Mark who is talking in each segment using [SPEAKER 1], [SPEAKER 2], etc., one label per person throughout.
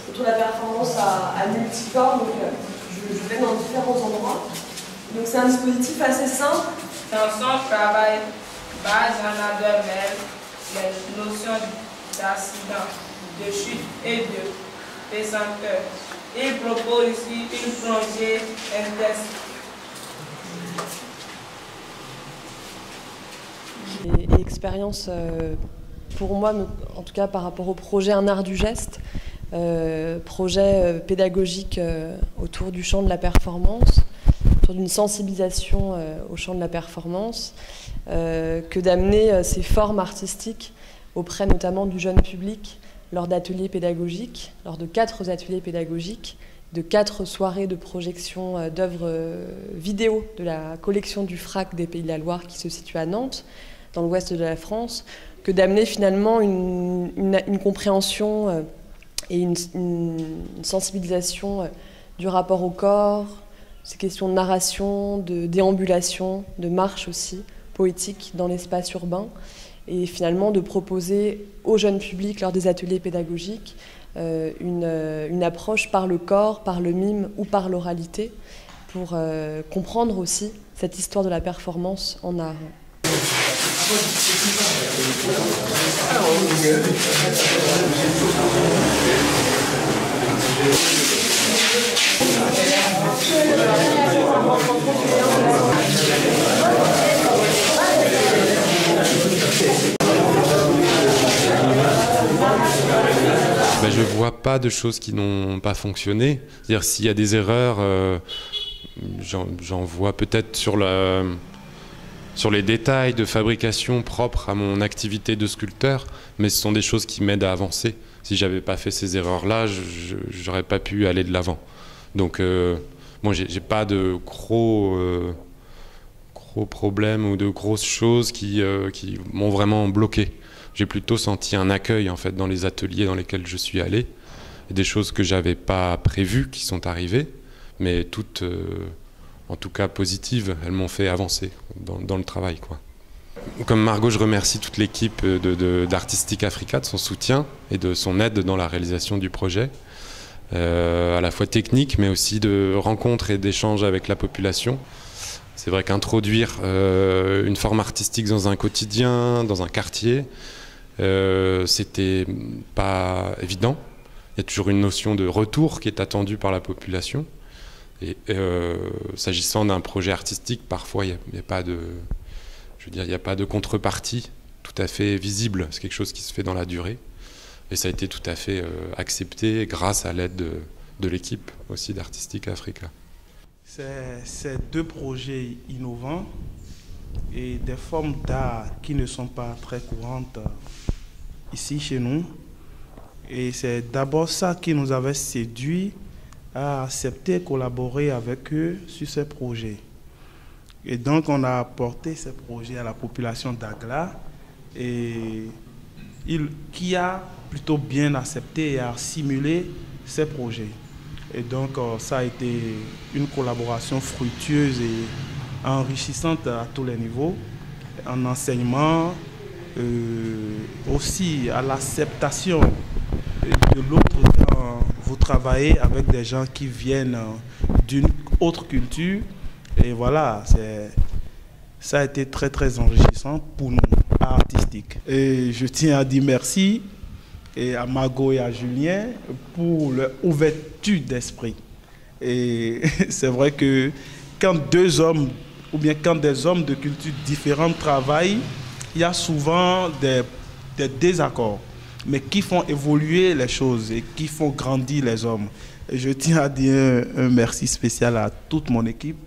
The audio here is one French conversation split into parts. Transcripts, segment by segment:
[SPEAKER 1] Autour de la performance à multicorps, donc je vais dans différents endroits. Donc c'est un dispositif assez simple.
[SPEAKER 2] Ensemble, travail base en adormel les notions d'accident, de chute et de pesanteur. Il propose ici une plongée intense.
[SPEAKER 1] Et expérience pour moi, en tout cas par rapport au projet Un art du geste, projet pédagogique autour du champ de la performance, autour d'une sensibilisation au champ de la performance, que d'amener ces formes artistiques auprès notamment du jeune public lors d'ateliers pédagogiques, lors de 4 ateliers pédagogiques, de 4 soirées de projection d'œuvres vidéo de la collection du FRAC des Pays de la Loire qui se situe à Nantes, dans l'ouest de la France, que d'amener finalement une compréhension et une sensibilisation du rapport au corps, ces questions de narration, de déambulation, de marche aussi, poétique dans l'espace urbain, et finalement de proposer au jeune public lors des ateliers pédagogiques une approche par le corps, par le mime ou par l'oralité, pour comprendre aussi cette histoire de la performance en art.
[SPEAKER 3] Je ne vois pas de choses qui n'ont pas fonctionné. C'est-à-dire s'il y a des erreurs, j'en vois peut-être sur les détails de fabrication propres à mon activité de sculpteur, mais ce sont des choses qui m'aident à avancer. Si je n'avais pas fait ces erreurs-là, je n'aurais pas pu aller de l'avant. Donc, bon, j'ai pas de gros problèmes ou de grosses choses qui m'ont vraiment bloqué. J'ai plutôt senti un accueil en fait dans les ateliers dans lesquels je suis allé, et des choses que j'avais pas prévues qui sont arrivées, mais toutes, en tout cas positives, elles m'ont fait avancer dans le travail, quoi. Comme Margot, je remercie toute l'équipe d'Artistic Africa de son soutien et de son aide dans la réalisation du projet, à la fois technique, mais aussi de rencontres et d'échanges avec la population. C'est vrai qu'introduire une forme artistique dans un quotidien, dans un quartier, c'était pas évident. Il y a toujours une notion de retour qui est attendue par la population. Et s'agissant d'un projet artistique, parfois il n'y a pas de, je veux dire, il n'y a pas de contrepartie tout à fait visible. C'est quelque chose qui se fait dans la durée. Et ça a été tout à fait accepté grâce à l'aide de l'équipe aussi d'Artistic Africa.
[SPEAKER 4] C'est 2 projets innovants et des formes d'art qui ne sont pas très courantes ici chez nous. Et c'est d'abord ça qui nous avait séduit à accepter collaborer avec eux sur ces projets. Et donc on a apporté ces projets à la population d'Agla et qui a plutôt bien accepté et assimilé ces projets. Et donc ça a été une collaboration fructueuse et enrichissante à tous les niveaux. en enseignement, aussi à l'acceptation de l'autre quand vous travaillez avec des gens qui viennent d'une autre culture. Et voilà, ça a été très très enrichissant pour nous, artistiques. Et je tiens à dire merci et à Margot et à Julien pour leur ouverture d'esprit. Et c'est vrai que quand deux hommes, ou bien quand des hommes de cultures différentes travaillent, il y a souvent des désaccords, mais qui font évoluer les choses et qui font grandir les hommes. Et je tiens à dire un merci spécial à toute mon équipe,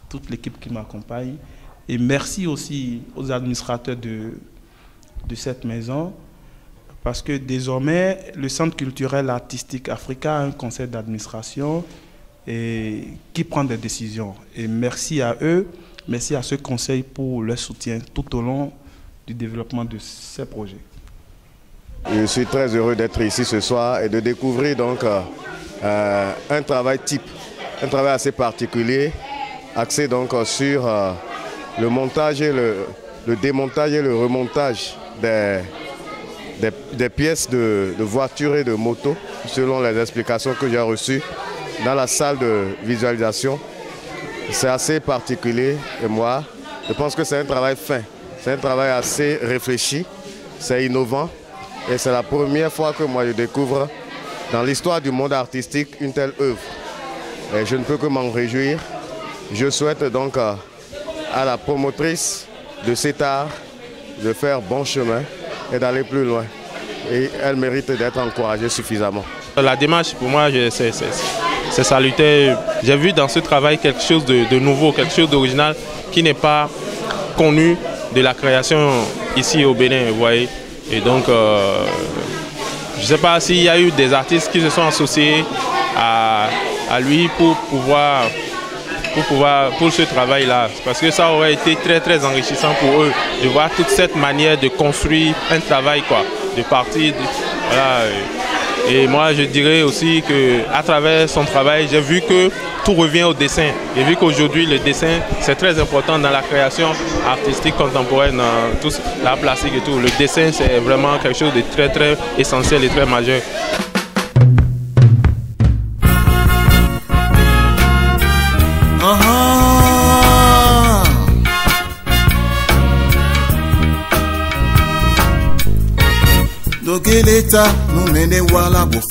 [SPEAKER 4] toute l'équipe qui m'accompagne. Et merci aussi aux administrateurs de cette maison, parce que désormais, le Centre culturel artistique Africa a un conseil d'administration et qui prend des décisions. Et merci à eux, merci à ce conseil pour leur soutien tout au long du développement de ces projets.
[SPEAKER 5] Je suis très heureux d'être ici ce soir et de découvrir donc un travail type, un travail assez particulier, axé donc sur le montage et le démontage et le remontage des pièces de voitures et de motos, selon les explications que j'ai reçues dans la salle de visualisation. C'est assez particulier et moi, je pense que c'est un travail fin, c'est un travail assez réfléchi, c'est innovant et c'est la première fois que moi je découvre dans l'histoire du monde artistique une telle œuvre. Et je ne peux que m'en réjouir. Je souhaite donc à la promotrice de cet art de faire bon chemin et d'aller plus loin. Et elle mérite d'être encouragée suffisamment.
[SPEAKER 6] La démarche, pour moi, c'est salutaire. J'ai vu dans ce travail quelque chose de nouveau, quelque chose d'original qui n'est pas connu de la création ici au Bénin, vous voyez. Et donc, je ne sais pas s'il y a eu des artistes qui se sont associés à lui pour ce travail-là. Parce que ça aurait été très très enrichissant pour eux de voir toute cette manière de construire un travail, quoi, de partir. Voilà. Et moi je dirais aussi qu'à travers son travail, j'ai vu que tout revient au dessin. J'ai vu qu'aujourd'hui le dessin c'est très important dans la création artistique contemporaine, dans tout l'art plastique et tout. Le dessin c'est vraiment quelque chose de très très essentiel et très majeur.
[SPEAKER 7] L'État nous mène voilà pour